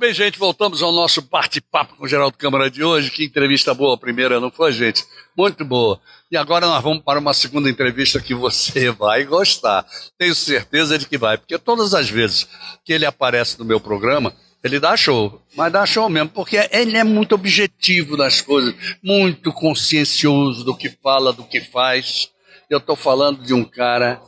bem, gente, voltamos ao nosso bate-papo com o Geraldo Câmara de hoje. Que entrevista boa a primeira, não foi, gente? Muito boa. E agora nós vamos para uma segunda entrevista que você vai gostar. Tenho certeza de que vai, porque todas as vezes que ele aparece no meu programa, ele dá show, mas dá show mesmo, porque ele é muito objetivo nas coisas, muito consciencioso do que fala, do que faz. Eu estou falando de um cara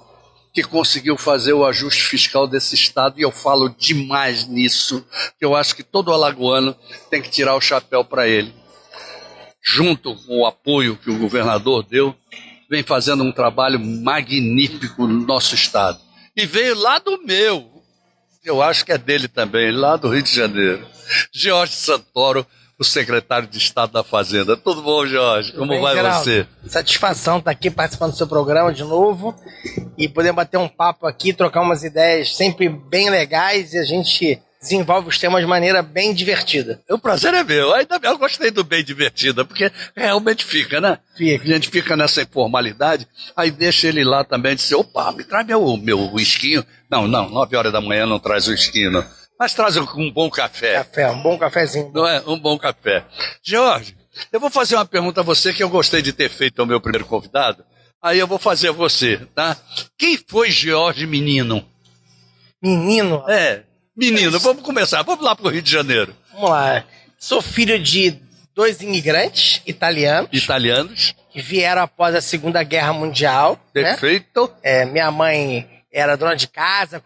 que conseguiu fazer o ajuste fiscal desse estado, e eu falo demais nisso, que eu acho que todo alagoano tem que tirar o chapéu para ele. Junto com o apoio que o governador deu, vem fazendo um trabalho magnífico no nosso estado. E veio lá do meu, eu acho que é dele também, lá do Rio de Janeiro. Jorge Santoro, o secretário de Estado da Fazenda. Tudo bom, Jorge? Como bem, vai, Geraldo? Você? Satisfação estar aqui participando do seu programa de novo e poder bater um papo aqui, trocar umas ideias sempre bem legais, e a gente desenvolve os temas de maneira bem divertida. O prazer é meu. Ainda bem, eu gostei do bem divertida, porque realmente fica, né? Fica. A gente fica nessa informalidade, aí deixa ele lá também, diz, opa, me traz meu whiskinho. Não, 9 horas da manhã não traz o whiskinho, não. Mas traz um bom café. Café, um bom cafezinho. Não é? Um bom café. Jorge, eu vou fazer uma pergunta a você que eu gostei de ter feito ao meu primeiro convidado. Aí eu vou fazer a você, tá? Quem foi Jorge Menino? Menino? Menino. Vamos começar. Vamos lá pro Rio de Janeiro. Vamos lá. Sou filho de 2 imigrantes italianos. Que vieram após a Segunda Guerra Mundial. Perfeito. Né? Minha mãe era dona de casa,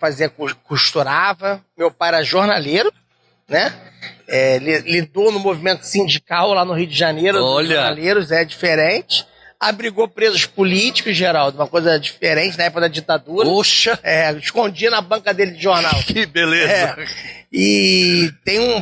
costurava. Meu pai era jornaleiro, né? Lidou no movimento sindical lá no Rio de Janeiro. Olha. Dos jornaleiros, diferente. Abrigou presos políticos, Geraldo, uma coisa diferente na época da ditadura. Poxa! Escondia na banca dele de jornal. Que beleza! E tem um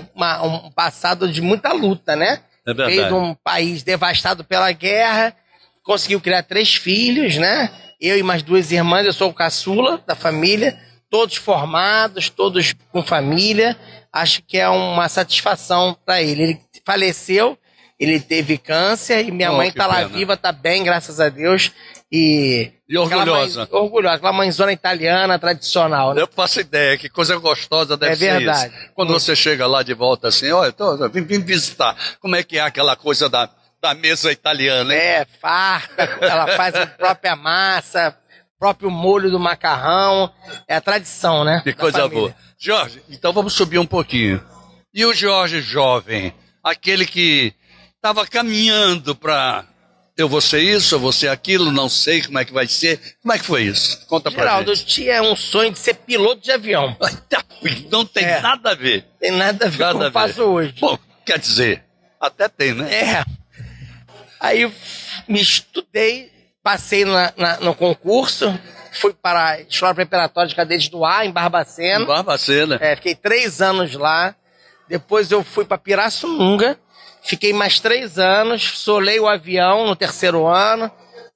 passado de muita luta, né? É verdade. Veio de um país devastado pela guerra, conseguiu criar 3 filhos, né? Eu e mais 2 irmãs, eu sou o caçula da família, todos formados, todos com família. Acho que é uma satisfação para ele. Ele faleceu, ele teve câncer, e minha mãe tá lá viva, tá bem, graças a Deus. E orgulhosa. Orgulhosa, aquela mãezona italiana tradicional, né? Eu faço ideia, que coisa gostosa deve ser verdade. Isso. Quando você chega lá de volta assim, olha, vim visitar. Como é que é aquela coisa da mesa italiana, hein? Farta, ela faz a própria massa, próprio molho do macarrão. É a tradição, né? Que coisa boa. Jorge, então vamos subir um pouquinho. E o Jorge jovem, aquele que estava caminhando para eu vou ser isso, eu vou ser aquilo, não sei como é que vai ser. Como é que foi isso? Conta pra gente. Geraldo, eu tinha um sonho de ser piloto de avião. Não tem nada a ver. Tem nada a ver com o que eu faço hoje. Bom, quer dizer, até tem, né? Aí eu me estudei, passei no concurso, fui para a Escola Preparatória de Cadetes do Ar, em Barbacena. Em Barbacena. Fiquei 3 anos lá. Depois eu fui para Pirassununga. Fiquei mais 3 anos, solei o avião no 3º ano.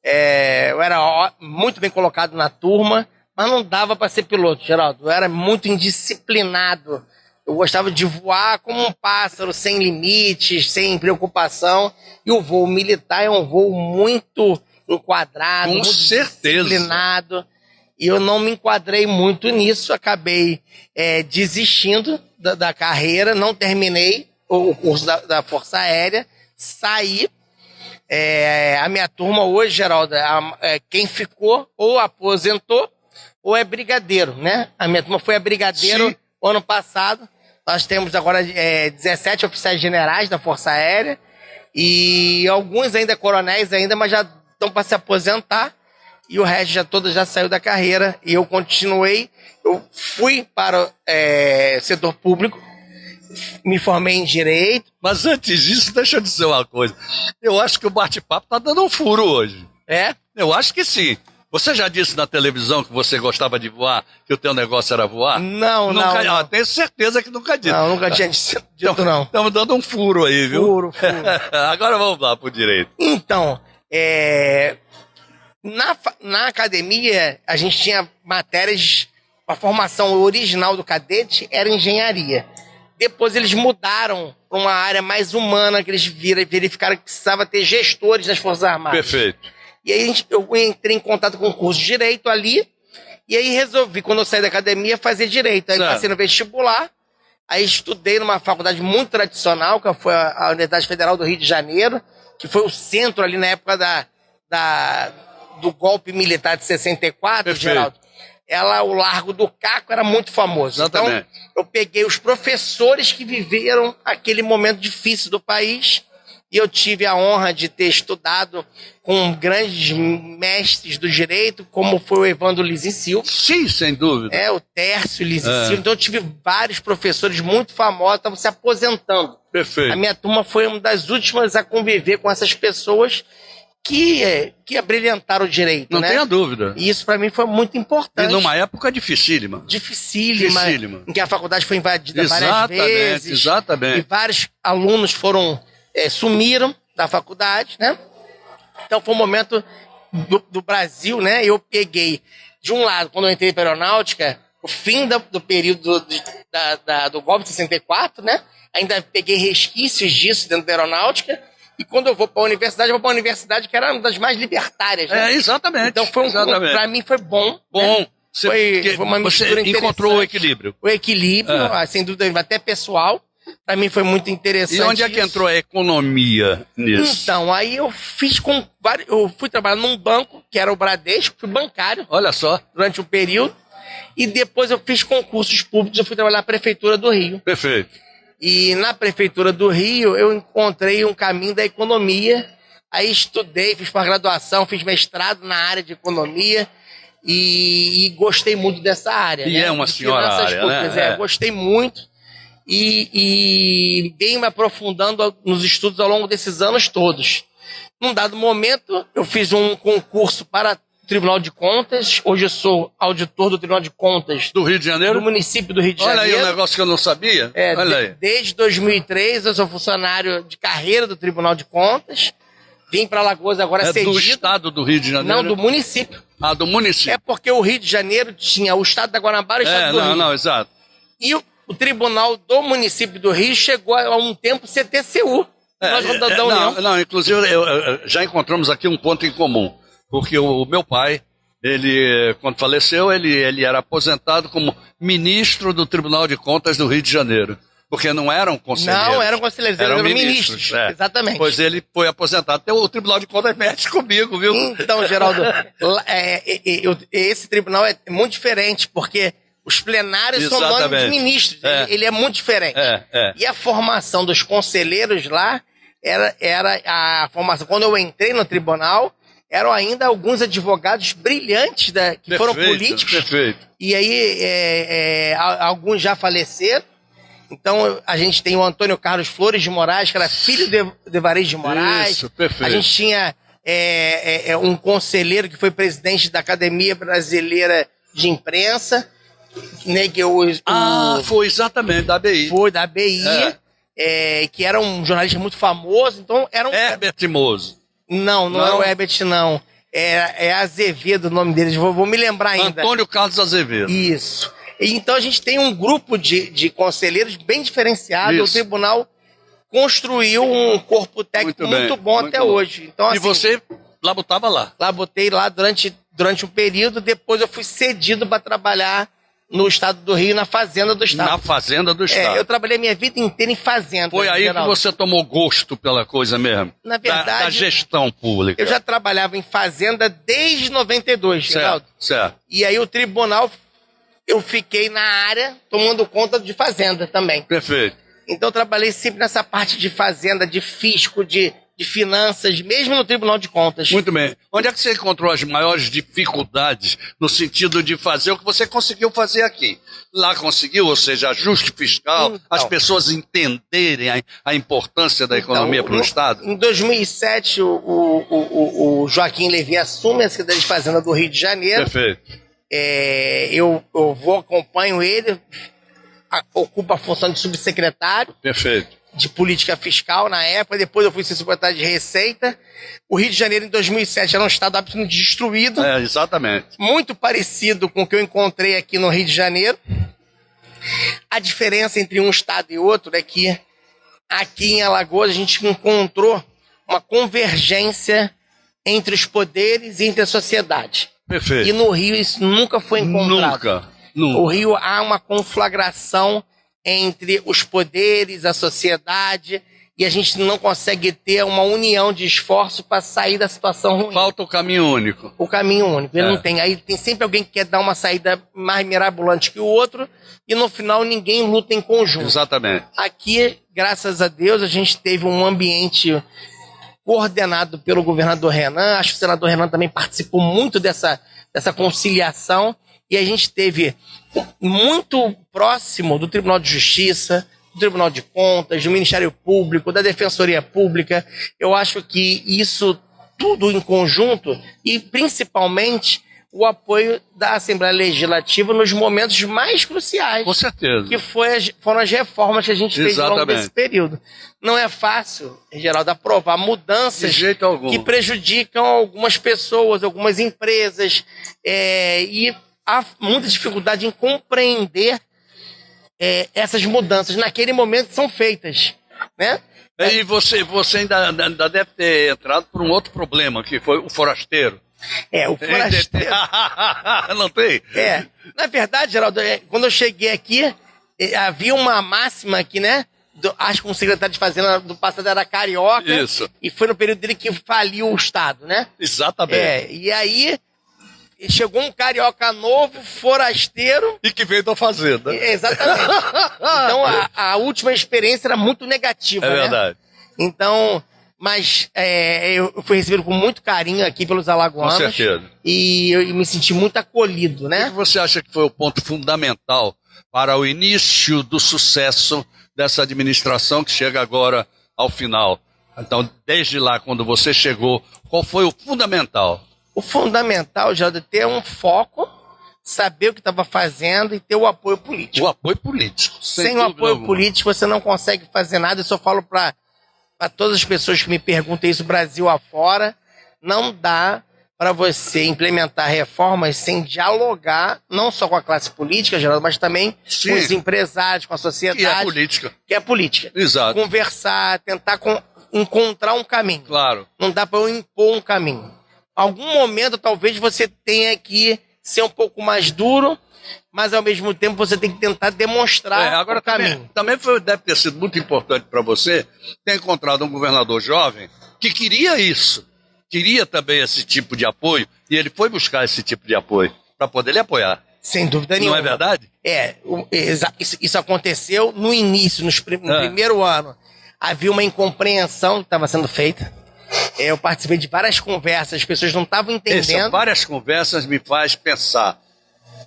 Eu era muito bem colocado na turma, mas não dava para ser piloto, Geraldo. Eu era muito indisciplinado. Eu gostava de voar como um pássaro, sem limites, sem preocupação. E o voo militar é um voo muito enquadrado, muito disciplinado. E eu não me enquadrei muito nisso, acabei desistindo da carreira, não terminei o curso da Força Aérea, saí. A minha turma hoje, Geraldo, quem ficou ou aposentou ou é brigadeiro, né? A minha turma foi a brigadeiro ano passado. Nós temos agora 17 oficiais generais da Força Aérea e alguns ainda coronéis ainda, mas já estão para se aposentar, e o resto todos já saiu da carreira, e eu continuei. Eu fui para o setor público, me formei em Direito. Mas antes disso, deixa eu dizer uma coisa. Eu acho que o bate-papo tá dando um furo hoje. Eu acho que sim. Você já disse na televisão que você gostava de voar, que o teu negócio era voar? Não. Tenho certeza que nunca disse. Não, nunca tinha dito, não. Estamos dando um furo aí, viu? Furo. Agora vamos lá pro Direito. Então, na academia, a gente tinha matérias, a formação original do cadete era engenharia. Depois eles mudaram para uma área mais humana, que eles verificaram que precisava ter gestores das Forças Armadas. Perfeito. E aí eu entrei em contato com o curso de Direito ali, e aí resolvi, quando eu saí da academia, fazer Direito. Aí passei no vestibular, Aí estudei numa faculdade muito tradicional, que foi a Universidade Federal do Rio de Janeiro, que foi o centro ali na época do golpe militar de 64, Perfeito. Geraldo. O Largo do Caco era muito famoso. Exatamente. Então, eu peguei os professores que viveram aquele momento difícil do país e eu tive a honra de ter estudado com grandes mestres do direito, como foi o Evandro Lizin Silva. Sim, sem dúvida. O Tércio Lizin Silva. Então, eu tive vários professores muito famosos, estavam se aposentando. Perfeito. A minha turma foi uma das últimas a conviver com essas pessoas que abrilhantaram o direito, Não né? tenha dúvida. E isso para mim foi muito importante. E numa época dificílima. Dificílima, em que a faculdade foi invadida várias vezes. Exatamente. E vários alunos sumiram da faculdade, né? Então foi um momento do Brasil, né? Eu peguei, de um lado, quando eu entrei para a aeronáutica, o fim do período do golpe de 64, né? Ainda peguei resquícios disso dentro da aeronáutica. E quando eu vou para a universidade, eu vou para a universidade que era uma das mais libertárias, né? Exatamente. Então para mim foi bom. Bom. Né? Foi uma mistura interessante. Encontrou o equilíbrio. O equilíbrio, sem dúvida, até pessoal. Para mim foi muito interessante. E onde é que entrou a economia nisso? Então, aí eu fui trabalhar num banco, que era o Bradesco, fui bancário. Olha só. Durante um período. E depois eu fiz concursos públicos, eu fui trabalhar na Prefeitura do Rio. Perfeito. E na Prefeitura do Rio eu encontrei um caminho da economia. Aí estudei, fiz pós-graduação, fiz mestrado na área de economia e gostei muito dessa área. E né? é uma De senhora finanças área, públicas, né? Gostei muito e venho me aprofundando nos estudos ao longo desses anos todos. Num dado momento, eu fiz um concurso para Tribunal de Contas. Hoje eu sou auditor do Tribunal de Contas do Rio de Janeiro? Do município do Rio de Janeiro. Olha aí um negócio que eu não sabia. Olha aí. Desde 2003 eu sou funcionário de carreira do Tribunal de Contas. Vim para Alagoas agora cedido. Do estado do Rio de Janeiro? Não, do município. Do município. É porque o Rio de Janeiro tinha o estado da Guanabara e o estado do Rio. Não, exato. E o Tribunal do município do Rio chegou a um tempo ser TCU. Inclusive já encontramos aqui um ponto em comum. Porque o meu pai, ele, quando faleceu, ele era aposentado como ministro do Tribunal de Contas do Rio de Janeiro. Porque não eram conselheiros. Não eram conselheiros, eram ministros. Exatamente. Pois ele foi aposentado. Então o Tribunal de Contas mexe comigo, viu? Então, Geraldo, esse tribunal é muito diferente, porque os plenários são nomes de ministros. Ele é muito diferente. E a formação dos conselheiros lá era a formação. Quando eu entrei no tribunal, eram ainda alguns advogados brilhantes que foram políticos. Perfeito. E aí alguns já faleceram. Então a gente tem o Antônio Carlos Flores de Moraes, que era filho de Evaristo de Moraes. Isso, perfeito. A gente tinha um conselheiro que foi presidente da Academia Brasileira de Imprensa. Né, foi exatamente, da ABI. Foi da ABI, que era um jornalista muito famoso. Então Herbert Mozo. Não é o Herbert, não. É Azevedo o nome deles, vou me lembrar ainda. Antônio Carlos Azevedo. Isso. Então a gente tem um grupo de conselheiros bem diferenciado. Isso. O tribunal construiu um corpo técnico muito bom até hoje. Então, assim, e você labutava lá? Labutei lá durante um período, depois eu fui cedido para trabalhar no estado do Rio, na Fazenda do Estado. Na Fazenda do Estado. Eu trabalhei a minha vida inteira em fazenda. Foi aí que você tomou gosto pela coisa mesmo? Na verdade... Da gestão pública. Eu já trabalhava em fazenda desde 92, Geraldo. Certo. E aí o tribunal, eu fiquei na área tomando conta de fazenda também. Perfeito. Então eu trabalhei sempre nessa parte de fazenda, de fisco, de finanças, mesmo no Tribunal de Contas. Muito bem. Onde é que você encontrou as maiores dificuldades no sentido de fazer o que você conseguiu fazer aqui? Lá conseguiu, ou seja, ajuste fiscal, as pessoas entenderem a importância da economia para o Estado? Em 2007, o Joaquim Levy assume a Secretaria de Fazenda do Rio de Janeiro. Perfeito. Eu acompanho ele, ocupa a função de subsecretário. Perfeito. De política fiscal na época, depois eu fui ser secretário de Receita. O Rio de Janeiro, em 2007, era um estado absolutamente destruído. Exatamente. Muito parecido com o que eu encontrei aqui no Rio de Janeiro. A diferença entre um estado e outro é que aqui em Alagoas a gente encontrou uma convergência entre os poderes e entre a sociedade. Perfeito. E no Rio isso nunca foi encontrado. Nunca. O Rio há uma conflagração entre os poderes, a sociedade, e a gente não consegue ter uma união de esforço para sair da situação ruim. Falta o caminho único. O caminho único. Ele não tem. Aí tem sempre alguém que quer dar uma saída mais mirabolante que o outro, e no final ninguém luta em conjunto. Exatamente. Aqui, graças a Deus, a gente teve um ambiente coordenado pelo governador Renan. Acho que o senador Renan também participou muito dessa conciliação, e a gente teve muito próximo do Tribunal de Justiça, do Tribunal de Contas, do Ministério Público, da Defensoria Pública. Eu acho que isso tudo em conjunto, e principalmente o apoio da Assembleia Legislativa nos momentos mais cruciais. Com certeza. Que foram as reformas que a gente fez ao longo desse período. Não é fácil, Geraldo, aprovar mudanças que prejudicam algumas pessoas, algumas empresas, e há muita dificuldade em compreender essas mudanças naquele momento que são feitas, né? E você ainda deve ter entrado por um outro problema, que foi o forasteiro. O forasteiro. Não tem? Na verdade, Geraldo, quando eu cheguei aqui, havia uma máxima aqui, né? Acho que um secretário de Fazenda do passado era carioca. Isso. E foi no período dele que faliu o Estado, né? Exatamente. E aí chegou um carioca novo, forasteiro. E que veio da Fazenda. Exatamente. Então a última experiência era muito negativa, né? Verdade. Então, mas eu fui recebido com muito carinho aqui pelos alagoanos. Com certeza. E eu me senti muito acolhido, né? O que você acha que foi o ponto fundamental para o início do sucesso dessa administração que chega agora ao final? Então, desde lá, quando você chegou, qual foi o fundamental? O fundamental, Geraldo, é ter um foco, saber o que estava fazendo e ter o apoio político. O apoio político. Sem o apoio político, você não consegue fazer nada. Eu só falo para todas as pessoas que me perguntam isso, Brasil afora, não dá para você implementar reformas sem dialogar, não só com a classe política, Geraldo, mas também com os empresários, com a sociedade. Que é política. Exato. Conversar, tentar encontrar um caminho. Claro. Não dá para eu impor um caminho. Algum momento, talvez, você tenha que ser um pouco mais duro, mas, ao mesmo tempo, você tem que tentar demonstrar o caminho. Também deve ter sido muito importante para você ter encontrado um governador jovem que queria isso. Queria também esse tipo de apoio, e ele foi buscar esse tipo de apoio para poder lhe apoiar. Sem dúvida nenhuma. Não é verdade? Isso aconteceu no início, no primeiro ano. Havia uma incompreensão que estava sendo feita. Eu participei de várias conversas, as pessoas não estavam entendendo. Várias conversas me faz pensar.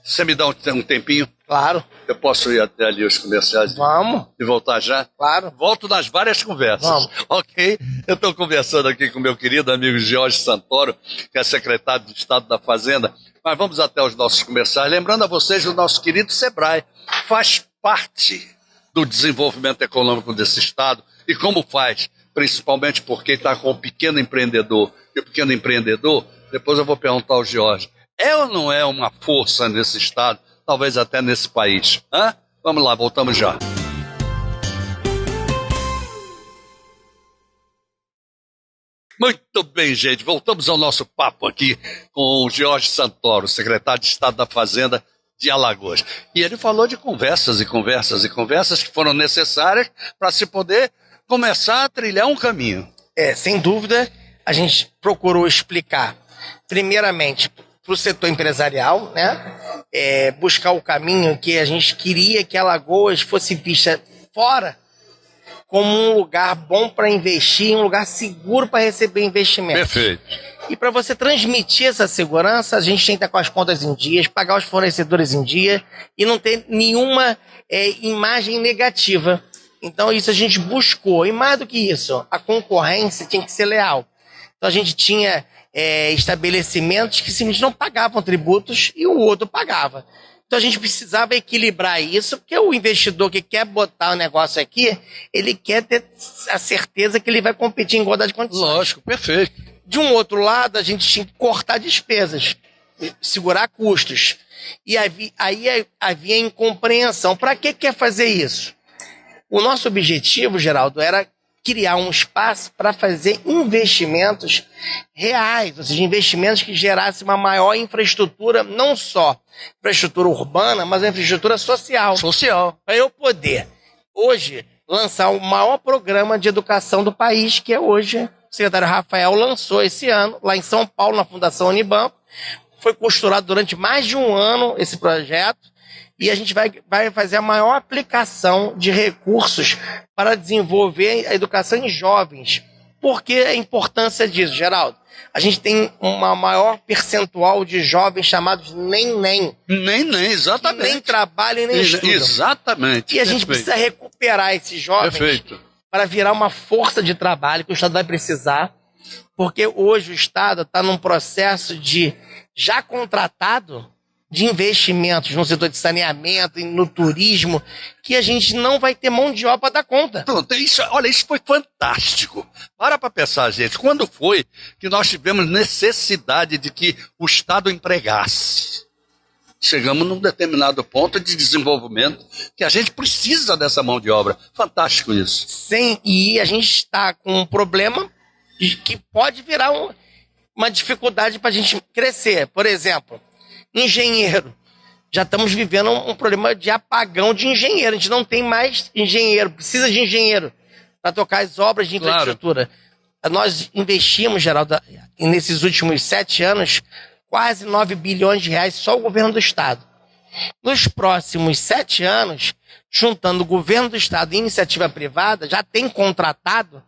Você me dá um tempinho? Claro. Eu posso ir até ali os comerciais? Vamos. E voltar já? Claro. Volto nas várias conversas. Vamos. Ok? Eu estou conversando aqui com meu querido amigo Jorge Santoro, que é secretário de Estado da Fazenda. Mas vamos até os nossos comerciais. Lembrando a vocês do nosso querido Sebrae. Faz parte do desenvolvimento econômico desse Estado. E como faz? Principalmente porque está com o pequeno empreendedor. E o pequeno empreendedor, depois eu vou perguntar ao Jorge, é ou não é uma força nesse Estado, talvez até nesse país? Vamos lá, voltamos já. Muito bem, gente, voltamos ao nosso papo aqui com o Jorge Santoro, secretário de Estado da Fazenda de Alagoas. E ele falou de conversas e conversas e conversas que foram necessárias para se poder começar a trilhar um caminho. Sem dúvida, a gente procurou explicar, primeiramente, para o setor empresarial, né? Buscar o caminho que a gente queria que Alagoas fosse vista fora como um lugar bom para investir, um lugar seguro para receber investimentos. Perfeito. E para você transmitir essa segurança, a gente tem que estar com as contas em dias, pagar os fornecedores em dia e não ter nenhuma imagem negativa. Então isso a gente buscou. E mais do que isso, a concorrência tinha que ser leal. Então a gente tinha estabelecimentos que simplesmente não pagavam tributos e o outro pagava. Então a gente precisava equilibrar isso, porque o investidor que quer botar o negócio aqui, ele quer ter a certeza que ele vai competir em igualdade de condições. Lógico, perfeito. De um outro lado, a gente tinha que cortar despesas, segurar custos. E aí havia incompreensão. Para que quer fazer isso? O nosso objetivo, Geraldo, era criar um espaço para fazer investimentos reais, ou seja, investimentos que gerassem uma maior infraestrutura, não só infraestrutura urbana, mas uma infraestrutura social. Social. Para eu poder, hoje, lançar o maior programa de educação do país, que é hoje, o secretário Rafael lançou esse ano, lá em São Paulo, na Fundação Unibanco. Foi costurado durante mais de um ano esse projeto, e a gente vai fazer a maior aplicação de recursos para desenvolver a educação em jovens. Por que a importância disso, Geraldo? A gente tem uma maior percentual de jovens chamados nem-nem. Nem, exatamente. Que nem trabalham e nem estudam. Exatamente. E a gente precisa recuperar esses jovens para virar uma força de trabalho que o Estado vai precisar, porque hoje o Estado está num processo de já contratado de investimentos no setor de saneamento, no turismo, que a gente não vai ter mão de obra para dar conta. Pronto, olha, isso foi fantástico. Para pensar, gente, quando foi que nós tivemos necessidade de que o Estado empregasse? Chegamos num determinado ponto de desenvolvimento que a gente precisa dessa mão de obra. Fantástico isso. Sim, e a gente está com um problema que pode virar uma dificuldade para a gente crescer. Por exemplo, engenheiro. Já estamos vivendo um problema de apagão de engenheiro. A gente não tem mais engenheiro, precisa de engenheiro para tocar as obras de infraestrutura. Claro. Nós investimos, Geraldo, nesses últimos 7 anos, quase 9 bilhões de reais só o governo do Estado. Nos próximos 7 anos, juntando o governo do Estado e iniciativa privada, já tem contratado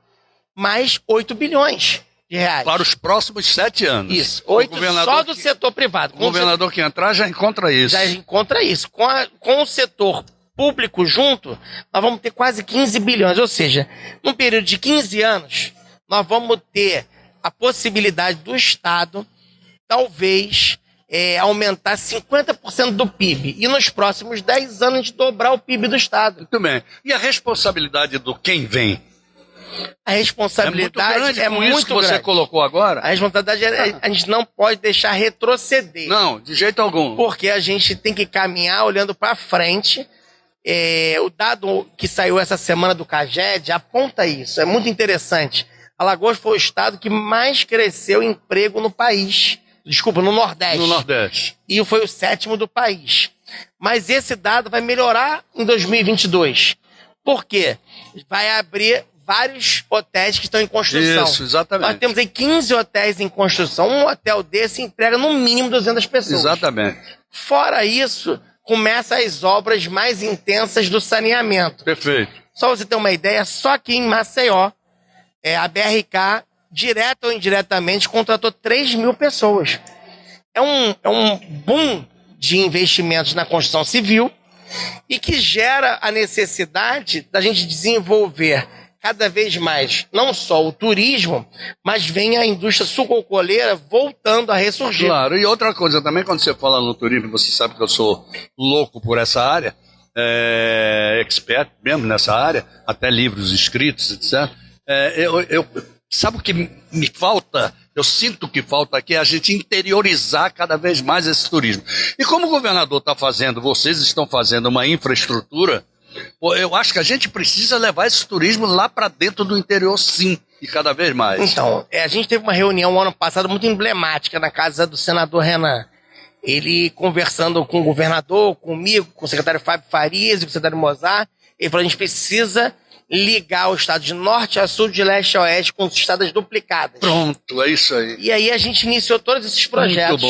mais 8 bilhões de reais. Para os próximos 7 anos. Isso, 8 só do setor privado. O governador que entrar já encontra isso. Já encontra isso. Com o setor público junto, nós vamos ter quase 15 bilhões. Ou seja, num período de 15 anos, nós vamos ter a possibilidade do Estado, talvez, aumentar 50% do PIB. E nos próximos 10 anos, a gente dobrar o PIB do Estado. Muito bem. E a responsabilidade do quem vem? A responsabilidade é muito grande. Isso que você colocou agora? A responsabilidade a gente não pode deixar retroceder. Não, de jeito algum. Porque a gente tem que caminhar olhando para frente. O dado que saiu essa semana do CAGED aponta isso. É muito interessante. Alagoas foi o estado que mais cresceu emprego no país. Desculpa, no Nordeste. No Nordeste. E foi o 7º do país. Mas esse dado vai melhorar em 2022. Por quê? Vai abrir vários hotéis que estão em construção. Isso, exatamente. Nós temos aí 15 hotéis em construção. Um hotel desse emprega no mínimo 200 pessoas. Exatamente. Fora isso, começam as obras mais intensas do saneamento. Perfeito. Só você ter uma ideia, só aqui em Maceió, a BRK, direta ou indiretamente, contratou 3 mil pessoas. É um boom de investimentos na construção civil e que gera a necessidade da gente desenvolver cada vez mais, não só o turismo, mas vem a indústria sucroalcooleira voltando a ressurgir. Claro, e outra coisa também, quando você fala no turismo, você sabe que eu sou louco por essa área, expert mesmo nessa área, até livros escritos, etc. Sabe o que me falta? Eu sinto que falta aqui a gente interiorizar cada vez mais esse turismo. E como o governador está fazendo, vocês estão fazendo uma infraestrutura, eu acho que a gente precisa levar esse turismo lá para dentro do interior, sim, e cada vez mais. Então, a gente teve uma reunião ano passado muito emblemática na casa do senador Renan. Ele conversando com o governador, comigo, com o secretário Fábio Farias e com o secretário Mozart, ele falou: a gente precisa ligar o estado de norte a sul, de leste a oeste, com estradas duplicadas. Pronto, é isso aí. E aí a gente iniciou todos esses projetos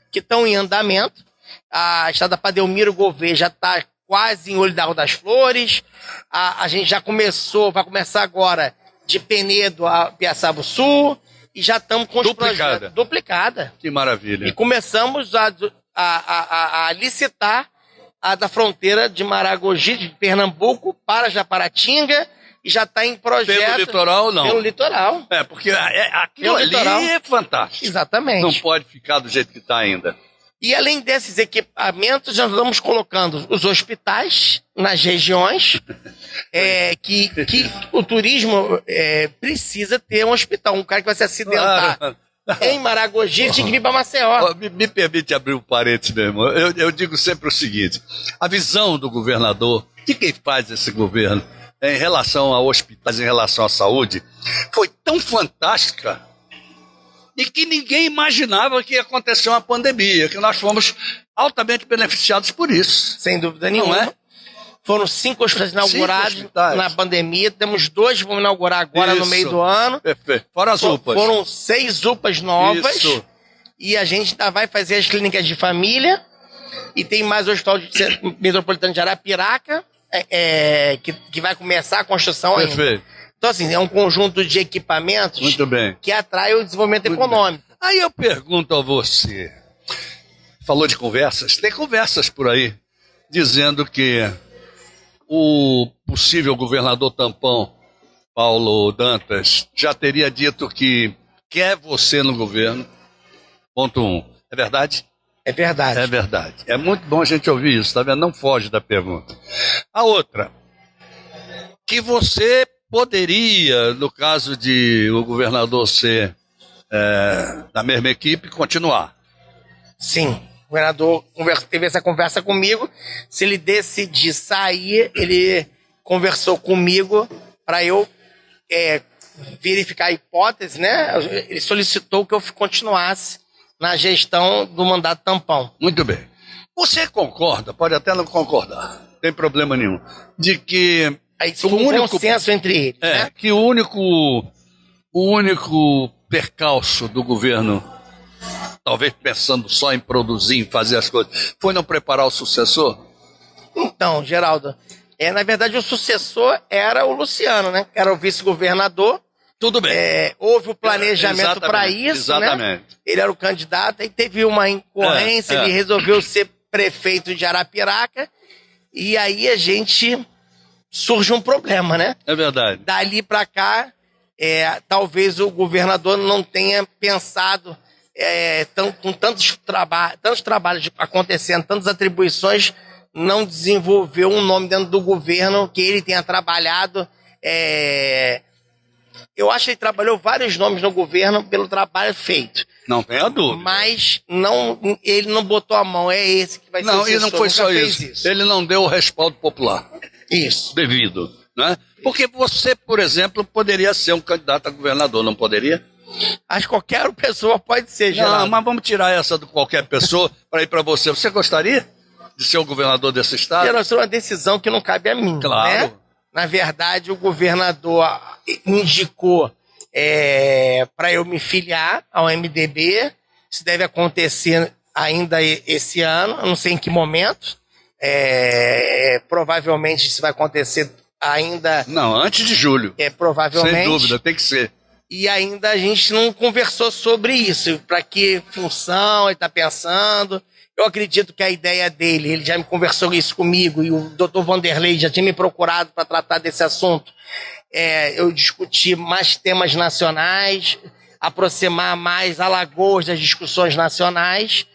que estão em andamento. A estrada Padelmiro Gouveia já está quase em Olho das Flores. A gente já vai começar agora de Penedo a Piaçaba Sul. E já estamos com os projetos. Duplicada. Que maravilha. E começamos a licitar a da fronteira de Maragogi, de Pernambuco, para Japaratinga. E já está em projeto. Pelo litoral, não. Pelo litoral. Porque aquilo ali é fantástico. Exatamente. Não pode ficar do jeito que está ainda. E além desses equipamentos, nós estamos colocando os hospitais nas regiões que o turismo precisa ter um hospital. Um cara que vai se acidentar em Maragogi tinha que vir para Maceió. Me permite abrir um parênteses, meu irmão. Eu digo sempre o seguinte: a visão do governador, de quem faz esse governo, em relação a hospitais, em relação à saúde, foi tão fantástica e que ninguém imaginava que ia acontecer uma pandemia, que nós fomos altamente beneficiados por isso. Sem dúvida nenhuma. Não é? Foram 5 hospitais inaugurados 5 hospitais. na pandemia. Temos 2 que vão inaugurar agora no meio do ano. Perfeito. Fora as UPAs. Foram 6 UPAs novas. Isso. E a gente ainda vai fazer as clínicas de família. E tem mais o Hospital Metropolitano de Arapiraca, que vai começar a construção ainda. Perfeito. Então, assim, é um conjunto de equipamentos Muito bem. que atrai o desenvolvimento econômico. Bem. Aí eu pergunto a você, falou de conversas, tem conversas por aí, dizendo que o possível governador tampão, Paulo Dantas, já teria dito que quer você no governo. Ponto 1. É verdade? É verdade. É verdade. É muito bom a gente ouvir isso, tá vendo? Não foge da pergunta. A outra, que você poderia, no caso de o governador ser da mesma equipe, continuar. Sim. O governador teve essa conversa comigo. Se ele decidir sair, ele conversou comigo para eu verificar a hipótese, né? Ele solicitou que eu continuasse na gestão do mandato tampão. Muito bem. Você concorda, pode até não concordar, não tem problema nenhum, de que aí foi um consenso entre eles, né? Que o único percalço do governo, talvez pensando só em produzir, em fazer as coisas, foi não preparar o sucessor? Então, Geraldo, na verdade o sucessor era o Luciano, né? Era o vice-governador. Tudo bem. Houve o planejamento para isso, exatamente. Né? Ele era o candidato, aí teve uma incorrência, ele resolveu ser prefeito de Arapiraca, e aí surge um problema, né? É verdade. Dali para cá, talvez o governador não tenha pensado com tantos trabalhos acontecendo, tantas atribuições, não desenvolveu um nome dentro do governo que ele tenha trabalhado. Eu acho que ele trabalhou vários nomes no governo pelo trabalho feito. Não tenha dúvida. Mas ele não botou a mão, é esse que vai ser o sucessor. Não, e não foi só isso. Ele não deu o respaldo popular. Isso. Devido, né? Porque você, por exemplo, poderia ser um candidato a governador, não poderia? Acho que qualquer pessoa pode ser, Geraldo. Não, mas vamos tirar essa de qualquer pessoa para ir para você. Você gostaria de ser o governador desse estado? Geraldo, é uma decisão que não cabe a mim, claro. Né? Na verdade, o governador indicou para eu me filiar ao MDB. Isso deve acontecer ainda esse ano, não sei em que momento. Provavelmente isso vai acontecer ainda... Não, antes de julho. Provavelmente. Sem dúvida, tem que ser. E ainda a gente não conversou sobre isso. Para que função ele está pensando... Eu acredito que a ideia dele, ele já me conversou isso comigo, e o Dr. Vanderlei já tinha me procurado para tratar desse assunto. Eu discuti mais temas nacionais, aproximar mais Alagoas das discussões nacionais,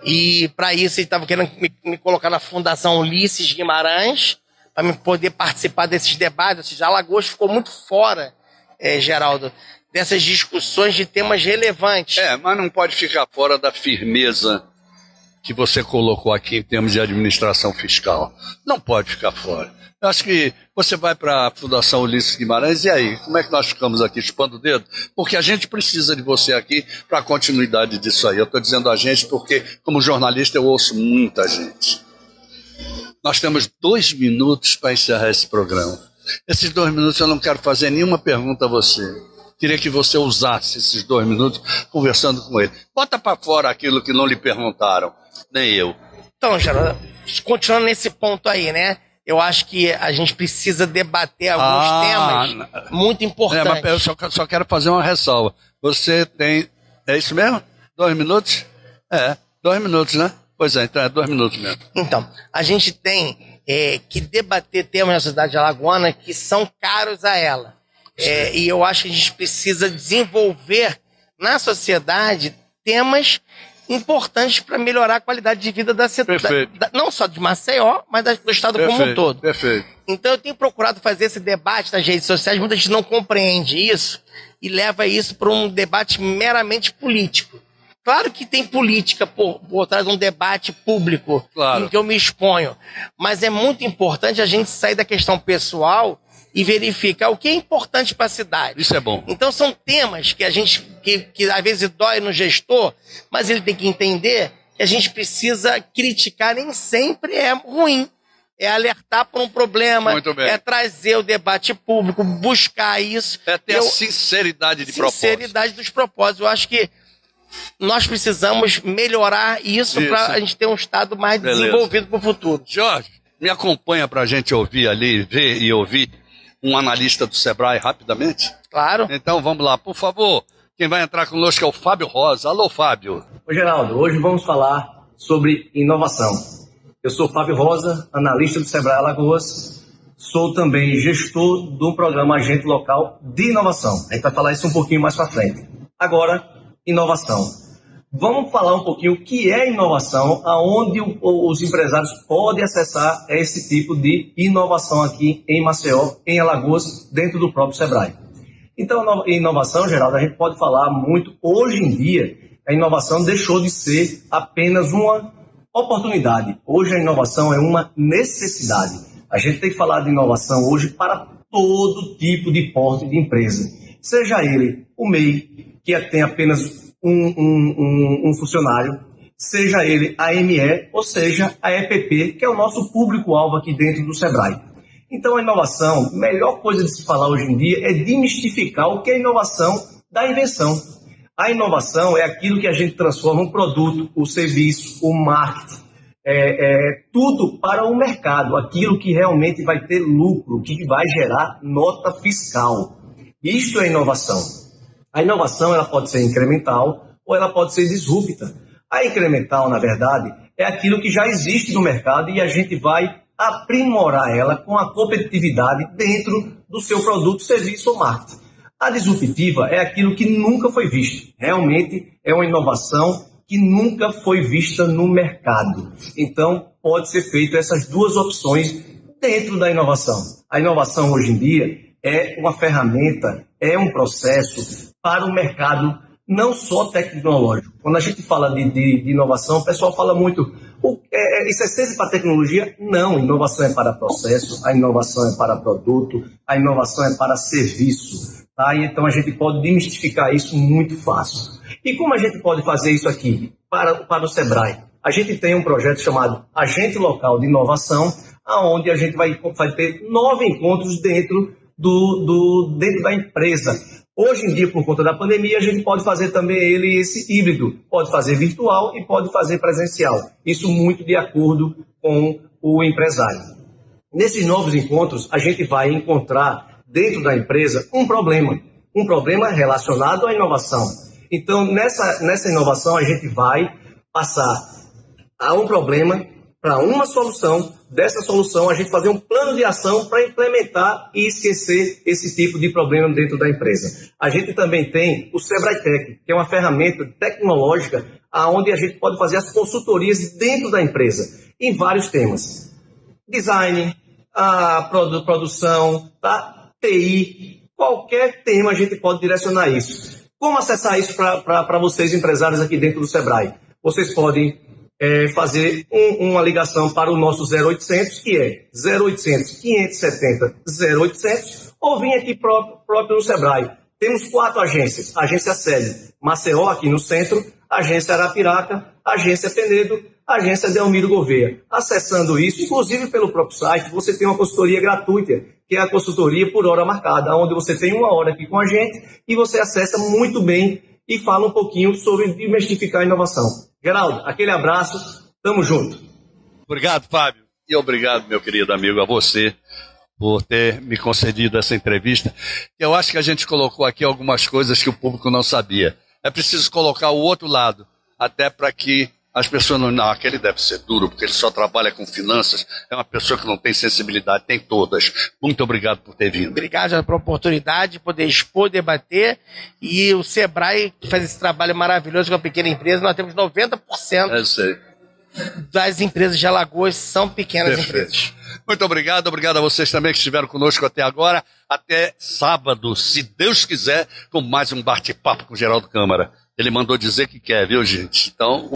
e para isso ele estava querendo me colocar na Fundação Ulisses Guimarães, para me poder participar desses debates. Ou seja, Alagoas ficou muito fora, Geraldo, dessas discussões de temas relevantes. Mas não pode ficar fora da firmeza que você colocou aqui em termos de administração fiscal. Não pode ficar fora. Eu acho que você vai para a Fundação Ulisses Guimarães, e aí? Como é que nós ficamos aqui chupando o dedo? Porque a gente precisa de você aqui para a continuidade disso aí. Eu estou dizendo a gente porque, como jornalista, eu ouço muita gente. Nós temos 2 minutos para encerrar esse programa. Esses 2 minutos eu não quero fazer nenhuma pergunta a você. Queria que você usasse esses 2 minutos conversando com ele. Bota para fora aquilo que não lhe perguntaram. Nem eu. Então, Geraldo, continuando nesse ponto aí, né? Eu acho que a gente precisa debater alguns temas muito importantes. Mas eu só quero fazer uma ressalva. Você tem... É isso mesmo? 2 minutos? 2 minutos, né? Pois então é 2 minutos mesmo. Então, a gente tem que debater temas na sociedade alagoana que são caros a ela. E eu acho que a gente precisa desenvolver na sociedade temas importantes para melhorar a qualidade de vida da cidade, não só de Maceió, mas do estado como um todo. Perfeito. Então eu tenho procurado fazer esse debate nas redes sociais. Muita gente não compreende isso e leva isso para um debate meramente político. Claro que tem política por trás de um debate público, claro, em que eu me exponho, mas é muito importante a gente sair da questão pessoal e verifica o que é importante para a cidade. Isso é bom. Então são temas que a gente, que às vezes dói no gestor, mas ele tem que entender que a gente precisa criticar, nem sempre é ruim. É alertar por um problema, é trazer o debate público, buscar isso. É ter a sinceridade de propósito. Sinceridade dos propósitos. Eu acho que nós precisamos melhorar isso para a gente ter um Estado mais desenvolvido para o futuro. Jorge, me acompanha para a gente ouvir ali, ver e ouvir um analista do Sebrae rapidamente? Claro. Então vamos lá, por favor. Quem vai entrar conosco é o Fábio Rosa. Alô, Fábio. Oi, Geraldo. Hoje vamos falar sobre inovação. Eu sou Fábio Rosa, analista do Sebrae Alagoas. Sou também gestor do programa Agente Local de Inovação. A gente vai falar isso um pouquinho mais para frente. Agora, inovação. Vamos falar um pouquinho o que é inovação, aonde os empresários podem acessar esse tipo de inovação aqui em Maceió, em Alagoas, dentro do próprio Sebrae. Então, inovação, Geraldo, a gente pode falar muito. Hoje em dia, a inovação deixou de ser apenas uma oportunidade. Hoje a inovação é uma necessidade. A gente tem que falar de inovação hoje para todo tipo de porte de empresa. Seja ele o MEI, que tem apenas um funcionário, seja ele a ME, ou seja a EPP, que é o nosso público-alvo aqui dentro do Sebrae. Então a inovação, a melhor coisa de se falar hoje em dia é demistificar o que é inovação da invenção. A inovação é aquilo que a gente transforma um produto, o serviço, o marketing, tudo para o mercado, aquilo que realmente vai ter lucro, que vai gerar nota fiscal. Isto é inovação. A inovação ela pode ser incremental ou ela pode ser disrupta. A incremental, na verdade, é aquilo que já existe no mercado e a gente vai aprimorar ela com a competitividade dentro do seu produto, serviço ou marketing. A disruptiva é aquilo que nunca foi visto. Realmente é uma inovação que nunca foi vista no mercado. Então, pode ser feito essas duas opções dentro da inovação. A inovação hoje em dia é uma ferramenta, é um processo para o mercado não só tecnológico. Quando a gente fala de inovação, o pessoal fala muito, isso é sempre para tecnologia? Não, inovação é para processo, a inovação é para produto, a inovação é para serviço. Tá? E então a gente pode demistificar isso muito fácil. E como a gente pode fazer isso aqui para o Sebrae? A gente tem um projeto chamado Agente Local de Inovação, onde a gente vai ter 9 encontros dentro da empresa. Hoje em dia, por conta da pandemia, a gente pode fazer também esse híbrido. Pode fazer virtual e pode fazer presencial. Isso muito de acordo com o empresário. Nesses novos encontros, a gente vai encontrar dentro da empresa um problema relacionado à inovação. Então, nessa inovação, a gente vai passar a um problema para uma solução. Dessa solução, a gente fazer um plano de ação para implementar e esquecer esse tipo de problema dentro da empresa. A gente também tem o Sebrae Tech, que é uma ferramenta tecnológica onde a gente pode fazer as consultorias dentro da empresa, em vários temas. Design, produção, tá? TI, qualquer tema a gente pode direcionar isso. Como acessar isso para vocês, empresários aqui dentro do Sebrae? Vocês podem fazer uma ligação para o nosso 0800, que é 0800 570 0800, ou vir aqui próprio no Sebrae. Temos 4 agências. A agência sede Maceió, aqui no centro, a agência Arapiraca, a agência Penedo, a agência Delmiro Gouveia. Acessando isso, inclusive pelo próprio site, você tem uma consultoria gratuita, que é a consultoria por hora marcada, onde você tem 1 hora aqui com a gente e você acessa muito bem e fala um pouquinho sobre desmistificar a inovação. Geraldo, aquele abraço, tamo junto. Obrigado, Fábio. E obrigado, meu querido amigo, a você por ter me concedido essa entrevista. Eu acho que a gente colocou aqui algumas coisas que o público não sabia. É preciso colocar o outro lado, até para que as pessoas não... Não, aquele deve ser duro, porque ele só trabalha com finanças. É uma pessoa que não tem sensibilidade, tem todas. Muito obrigado por ter vindo. Obrigado pela oportunidade de poder expor, debater. E o Sebrae, que faz esse trabalho maravilhoso com a pequena empresa, nós temos 90% das empresas de Alagoas são pequenas empresas. Muito obrigado a vocês também que estiveram conosco até agora. Até sábado, se Deus quiser, com mais um bate-papo com o Geraldo Câmara. Ele mandou dizer que quer, viu, gente? Então...